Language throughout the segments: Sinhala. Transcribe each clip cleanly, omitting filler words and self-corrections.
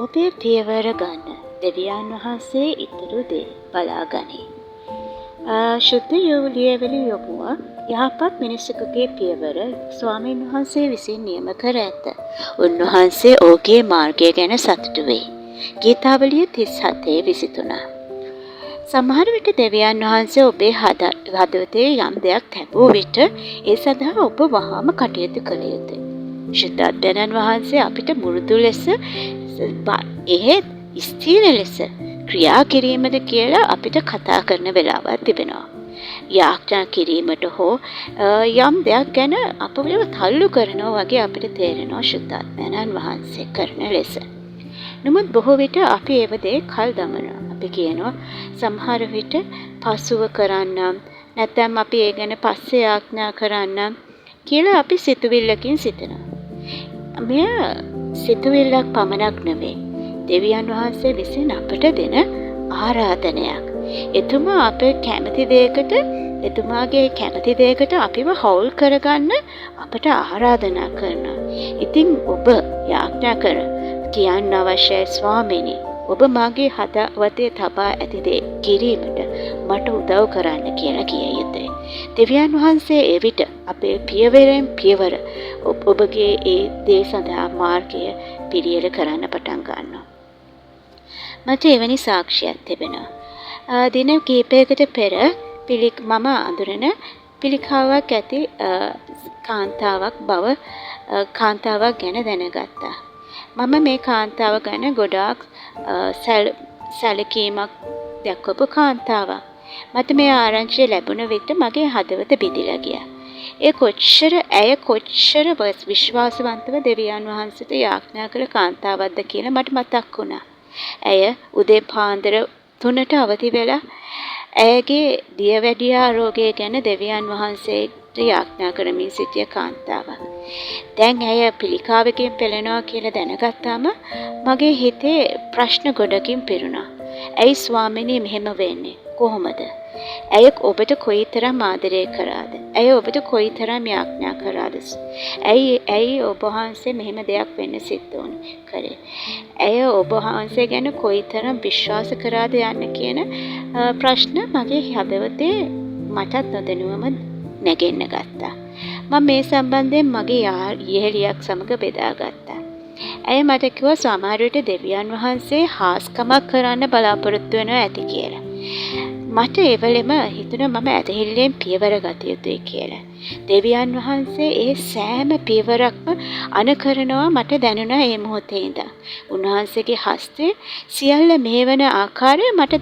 ඔබේ පියවර ගන්න දෙවියන් වහන්සේ ඉතුරු දේ බලා ගනී. ශුද්ධ ලියවිලි යොමුව යහපත් මිනිසෙකුගේ පියවර ස්වාමීන් වහන්සේ විසින් නියම කර ඇත. උන්වහන්සේ ඔහුගේ මාර්ගය ගැන සතුටු වෙයි. ගීතාවලිය 37:23. සමහර විට දෙවියන් වහන්සේ ඔබේ හදවතේ යම් දෙයක් තැබූ විට ඒ සඳහා ඔබ වහාම කටයුතු කළ යුතුයි. ශුද්ධාත්මයන් වහන්සේ අපිට මුරුදු ලෙස එහෙත් ස්ථීර ලෙස ක්‍රියා කිරීමද කියලා අපිට කතා කරන වෙලාවක් තිබෙනවා. යාඥා කිරීමට හෝ යම් දෙයක් ගැන අපව තල්ලු කරනවා වගේ අපිට තේරෙනවා ශුද්ධාත්මයන් වහන්සේ කරන ලෙස. නමුත් බොහෝ විට අපි ඒව දේ කල් දමනවා. අපි කියනවා සමහර විට පසුව කරන්නම් නැත්නම් අපි ඒ ගැන පස්සේ යාඥා කරන්නම් කියලා අපි සිතුවිල්ලකින් සිතනවා. මෙය සිතුවිල්ලක් පමණක් නෙවෙයි. දෙවියන් වහන්සේ විසින් අපට දෙන ආරාධනයක්. එතුමා අපේ එතුමාගේ කැමති දෙයකට අපිව හවුල් කරගන්න අපට ආරාධනා කරනවා. ඉතින් ඔබ යාඥා කර කියන්න අවශ්‍යයි ස්වාමීනි. ඔබ මාගේ හදවතේ තබා ඇති දේ කිරීමට මට උදව් කරන්න කියලා කිය යුතුයි. දෙවියන් වහන්සේ එවිට අපේ පියවරෙන් පියවර ඔබගේ ඒ දේ සඳහා මාර්ගය පිළියෙල කරන්න පටන් ගන්නවා. මට එවැනි සාක්ෂියක් තිබෙනවා. දින කිහිපයකට පෙර මම අඳුරන පිළිකාවක් ඇති කාන්තාවක් ගැන දැනගත්තා. මම මේ කාන්තාව ගැන ගොඩාක් සැලකීමක් දක්වපු කාන්තාවක්. මට මේ ආරංචිය ලැබුණ විට මගේ හදවත බිඳිලා ගියා. ඇය කොච්චර විශ්වාසවන්තව දෙවියන් වහන්සේට යාඥා කළ කාන්තාවක්ද කියලා මට මතක් වුණා. ඇය උදේ පාන්දර 3ට අවදි වෙලා ඇයගේ දියවැඩියා රෝගය ගැන දෙවියන් වහන්සේට යාඥා කරමින් සිටිය කාන්තාවක්. දැන් ඇය පිළිකාවකින් පෙළෙනවා කියලා දැනගත්තාම මගේ හිතේ ප්‍රශ්න ගොඩකින් පිරුණා. ඇයි ස්වාමිනේ මෙහෙම වෙන්නේ? කොහොමද? ඇය ඔබට කොයිතරම් ආදරය කරාද? ඇය ඔබට කොයිතරම් යාඥා කරාද? ඇයි ඔබ වහන්සේ මෙහෙම දෙයක් වෙන්න සිද්ධ වුනේ කරේ? ඇය ඔබ වහන්සේ ගැන කොයිතරම් විශ්වාස කරාද යන්න කියන ප්‍රශ්න මගේ හදවතේ මටත් නොදැනුවම නැගෙන්න ගත්තා. මම මේ සම්බන්ධයෙන් මගේ යෙහෙලියක් සමග බෙදාගත්තා. ඇය මට කිව්වා සමහර විට දෙවියන් වහන්සේ හාස්කමක් කරන්න බලාපොරොත්තු වෙනවා ඇති කියලා. මට ඒ වෙලෙම හිතුණා මම ඇදහිල්ලෙන් පියවර ගත යුතුයි කියලා. දෙවියන් වහන්සේ ඒ සෑම පියවරක්ම අනුකරනවා මට දැනුණා ඒ මොහොතේ ඉඳන්. උන්වහන්සේගේ හස්තේ සියල්ල මෙහෙවන ආකාරය මට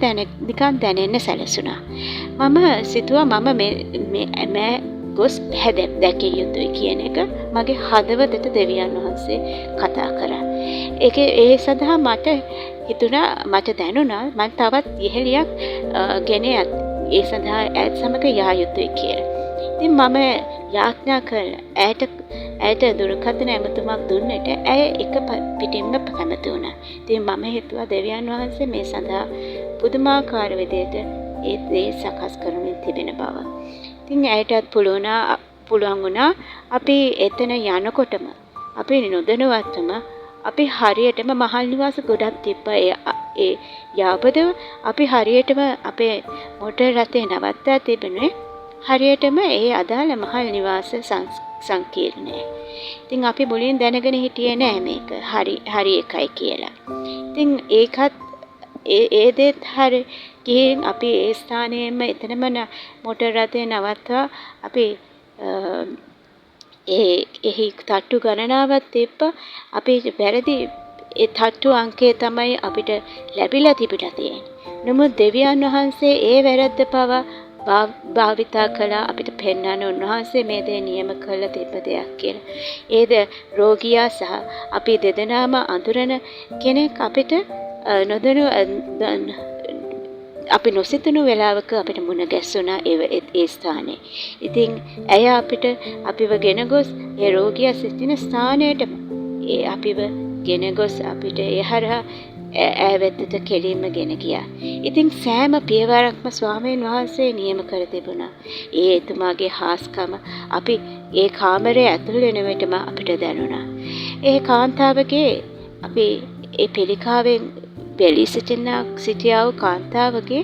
නිකන් දැනෙන්න සැලසුණා. මම සිතුවා මම ගොස් දැකිය යුතුයි කියන එක මගේ හදවතට දෙවියන් වහන්සේ කතා කරා. ඒ සඳහා මට දැනුණා මම තවත් යෙහෙලියක් ගෙන ඒ සඳහා ඇත් සමග යා යුතුයි කියලා. ඉතින් මම යාඥා කළා. ඇයට දුරකථන ඇමතුමක් දුන්නට ඇය එක පිටින්ම කැමති වුණා. ඉතින් මම හිතුවා දෙවියන් වහන්සේ මේ සඳහා පුදුමාකාර විදිහට ඒ දේ සකස් කරමින් තිබෙන බව. ඉතින් ඇයටත් පුළුවන් වුණා අපි එතන යනකොටම අපි නොදැනුවත්වම අපි හරියටම මහල් නිවාස ගොඩක් තිබ්බා. ඒ යාබදව අපි හරියටම අපේ මොටර් රථේ නවත්තා තිබුණේ හරියටම ඒ අදාළ මහල් නිවාස සංකීර්ණය. ඉතින් අපි මුලින් දැනගෙන හිටියේ නෑ මේක හරි එකයි කියලා. ඉතින් ඒකත් ඒ දෙත් හරි ගිහින් අපි ඒ ස්ථානයේම එතනම මොටර් රථේ නවත්වා අපි එහි තට්ටු ගණනාවක් තිබ්බ අපි වැරදි ඒ තට්ටු අංකය තමයි අපිට ලැබිලා තිබිලා තියෙන්නේ. නමුත් දෙවියන් වහන්සේ ඒ වැරද්ද භාවිතා කළා අපිට පෙන්වන්න උන්වහන්සේ මේ දේ නියම කළ තිබ්බ දෙයක් කියලා. ඒද රෝගියා සහ අපි දෙදෙනාම අඳුරන කෙනෙක් අපිට අපි නොසිතන වෙලාවක අපිට මුණ ගැස්සුණා ඒ ස්ථානයේ. ඉතින් ඇය අපිව ගෙන ගොස් ඒ රෝගියා සිටින ස්ථානයට අපිව ගෙන ගොස් අපිට ඒ හරහා ඈවෙතට කෙලින්ම ගෙන ගියා. ඉතින් සෑම පියවරක්ම ස්වාමීන් වහන්සේ නියම කර තිබුණා. ඒ එතුමාගේ හාස්කම අපි ඒ කාමරේ ඇතුල් වෙන විටම අපිට දැනුණා. ඒ කාන්තාවගේ අපි ඒ පිළිකාවෙන් බැලී සිටියා වූ කාන්තාවගේ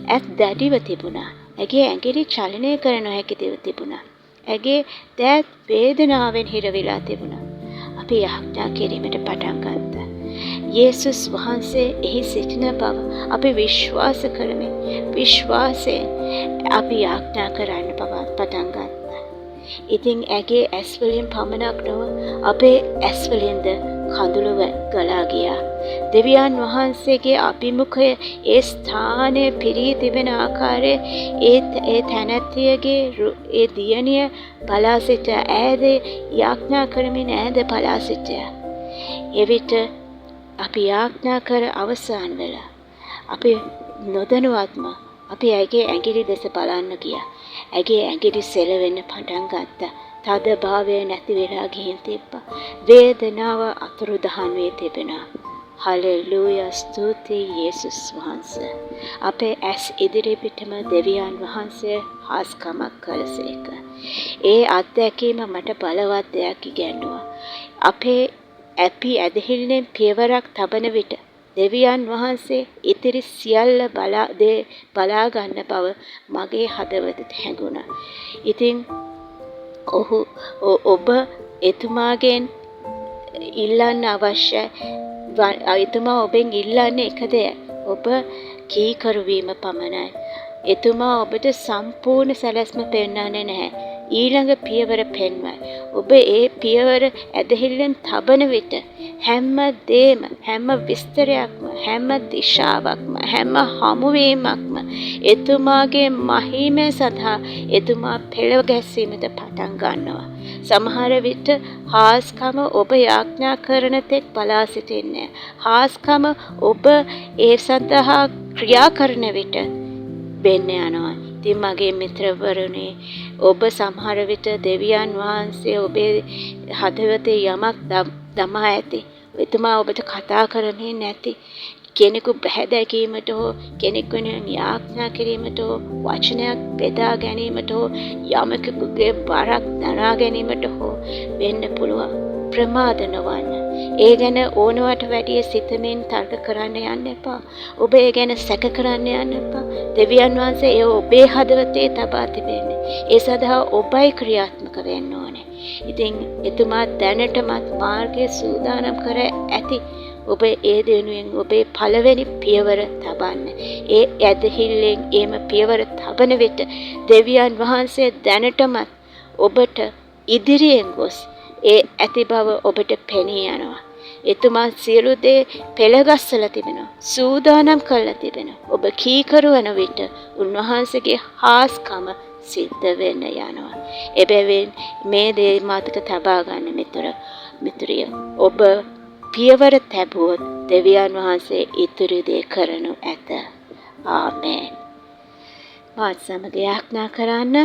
ඇස් දැඩිව තිබුණා. ඇගේ ඇඟිලි චලනය කර නොහැකි තිබුණා. ඇගේ දෑත් වේදනාවෙන් හිරවිලා තිබුණා. අපි යාඥා කිරීමට පටන් ගත්තා. යේසුස් වහන්සේ එහි සිටින බව අපි විශ්වාස කරමින් විශ්වාසයෙන් අපි යාඥා කරන්න පටන් ගත්තා. ඉතින් ඇගේ ඇස් වලින් පමණක් නොව අපේ ඇස් වලින්ද කඳුළු ගලා ගියා. දෙවියන් වහන්සේගේ අභිමුඛය ඒ ස්ථානයේ පිරී තිබෙන ආකාරය ඒ තැනැත්තියගේ ඒ දියණිය බලා සිට ඈද යාඥා කරමින් ඈද බලා සිටියා. එවිට අපි යාඥා කර අවසන් වෙලා අපි නොදැනුවත්ම අපි ඇගේ ඇඟිලි දෙස බලන්න ගියා. ඇගේ ඇඟිලි සෙලවෙන්න පටන් ගත්තා. තද භාවය නැති වෙලා ගිහින් තිබ්බා. වේදනාව අතුරුදහන් වී තිබෙනවා. හලෙලූයා ස්තුතියි යේසුස් වහන්සේ. අපේ ඇස් ඉදිරිපිටම දෙවියන් වහන්සේ හාස්කමක් කළසේක. ඒ අත්දැකීම මට බලවත් දෙයක් ඉගැන්නුවා. අපේ අපි ඇදහිල්ලෙන් පියවරක් තබන විට දෙවියන් වහන්සේ ඉතිරි සියල්ල බලා ගන්න බව මගේ හදවතට හැඟුණා. ඉතින් ඔබ එතුමාගෙන් ඉල්ලන්න අවශ්‍යයි. එතුමා ඔබෙන් ඉල්ලන්නේ එක දෙයක්. ඔබ කීකරු වීම පමණයි. එතුමා ඔබට සම්පූර්ණ සැලැස්ම පෙන්වන්නේ නැහැ. ඊළඟ පියවර පෙන්වයි. ඔබ ඒ පියවර ඇදහිල්ලෙන් තබන විට හැම දේම, හැම විස්තරයක්ම, හැම දිශාවක්ම, හැම හමුවීමක්ම එතුමාගේ මහිමය සඳහා එතුමා පෙළ ගැස්වීමට පටන් ගන්නවා. සමහර විට හාස්කම ඔබ යාඥා කරන තෙක් බලා සිටින්නේ. හාස්කම ඔබ ඒ සඳහා ක්‍රියා කරන විට වෙන්න යනවා. ඉතින් මගේ මිත්‍රවරුනි, ඔබ සමහර විට දෙවියන් වහන්සේ ඔබේ හදවතේ යමක් දමා ඇති. එතුමා ඔබට කතා කරන්නේ නැති. කෙනෙකු පැහැදැකීමට හෝ කෙනෙකුට යාඥා කිරීමට හෝ වචනයක් බෙදා ගැනීමට හෝ යමෙකුගේ බරක් දරා ගැනීමට හෝ වෙන්න පුළුවන්. ප්‍රමාද නොවන්න. ඒ ගැන ඕනවට වැඩිය සිතමින් තර්ක කරන්න යන්න එපා. ඔබ ඒ ගැන සැක කරන්න යන්න එපා. දෙවියන් වහන්සේ ඒ ඔබේ හදවතේ තබා තිබෙන්නේ. ඒ සඳහා ඔබයි ක්‍රියාත්මක වෙන්න ඕනේ. ඉතින් එතුමා දැනටමත් මාර්ගය සූදානම් කර ඇති. ඔබ ඒ දෙනුවෙන් ඔබේ පළවෙනි පියවර තබන්න. ඒ ඇදහිල්ලෙන් එම පියවර තබන විට දෙවියන් වහන්සේ දැනටමත් ඔබට ඉදිරියෙන් ගොස් ඒ ඇති බව ඔබට පෙනී යනවා. එතුමා සියලු දේ පෙළගස්සලා තිබෙනවා. සූදානම් කරලා තිබෙනවා. ඔබ කීකරු වන විට උන්වහන්සේගේ හාස්කම සිද්ධ වෙන්න යනවා. එබැවින් මේ දේ මතක තබා ගන්න මිතුරිය. ඔබ පියවර තැබුවොත් දෙවියන් වහන්සේ ඉතුරු දේ කරනු ඇත. ආමේන්. මාත් සමග යාඥා කරන්න.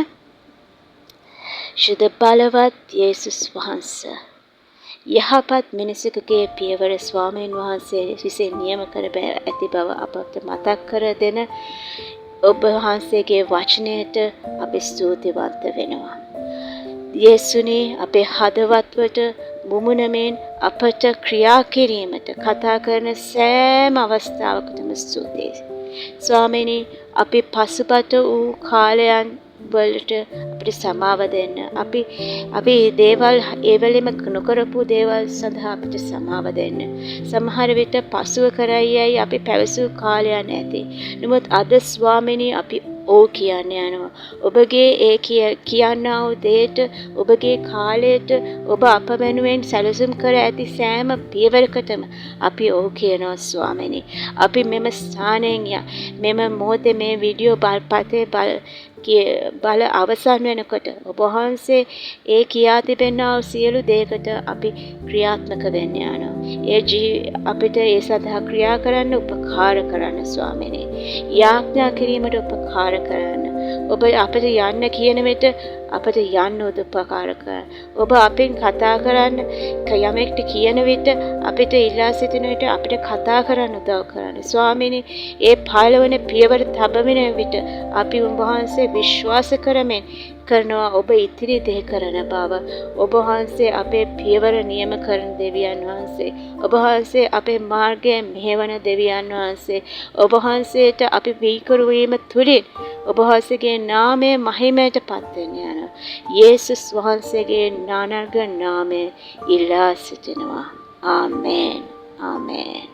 ශුද්ධ බලවත් යේසුස් වහන්සේ, යහපත් මිනිසෙකුගේ පියවර ස්වාමීන් වහන්සේ විසින් නියම කර ඇති බව අපට මතක් කර දෙන ඔබ වහන්සේගේ වචනයට අපි ස්තුතිවන්ත වෙනවා. යේසුනි, අපේ හදවත්වලට මුමුණමින් අපට ක්‍රියා කිරීමට කතා කරන සෑම අවස්ථාවකටම ස්තුතියි. ස්වාමීනි, අපි පසුබට වූ කාලයන් වලට අපිට සමාව දෙන්න. අපි දේවල් ඒ වෙලෙම නොකරපු දේවල් සඳහා අපිට සමාව දෙන්න. සමහර විට පසුව කරයියයි අපි පැවසූ කාලයන් ඇති. නමුත් අද ස්වාමීනි, අපි ඕ කියන්න යනවා. ඔබගේ ඒ කියන්නා වූ දෙයට, ඔබගේ කාලයට ඔබ අප වෙනුවෙන් සැලසුම් කර ඇති සෑම පියවරකටම අපි ඕ කියනවා ස්වාමීනි. අපි මෙම ස්ථානයෙන් මෙම මොහොතේ මේ වීඩියෝ බලපතේ බල අවසන් වෙනකොට ඔබ වහන්සේ ඒ කියා තිබෙනා සියලු දේකට අපි ක්‍රියාත්මක වෙන්න යනවා. අපිට ඒ සඳහා ක්‍රියා කරන්න උපකාර කරන්න ස්වාමීනි. යාඥා කිරීමට උපකාර කරන්න. ඔබ අපිට යන්න කියන විට අපිට යන්න උදව්පකාර කරන්න. ඔබ අපෙන් කතා කරන්න යමෙක්ට කියන විට අපිට ඉල්ලා සිටින විට අපිට කතා කරන්න උදව් කරන්න. ස්වාමීනි, ඒ පළවන පියවර තබමින විට අපි උන්වහන්සේ විශ්වාස කරමින් කරනවා ඔබ ඉතිරි දේ කරන බව. ඔබ වහන්සේ අපේ පියවර නියම කරන දෙවියන් වහන්සේ. ඔබ වහන්සේ අපේ මාර්ගය මෙහෙවන දෙවියන් වහන්සේ. ඔබ වහන්සේට අපි වීකරු වීම තුලින් ඔබ වහන්සේගේ නාමය මහිමයට පත් වෙන්න යනවා. යේසුස් වහන්සේගේ නානර්ග නාමයෙන් ඉල්ලා සිටිනවා. ආමේන්. ආමේන්.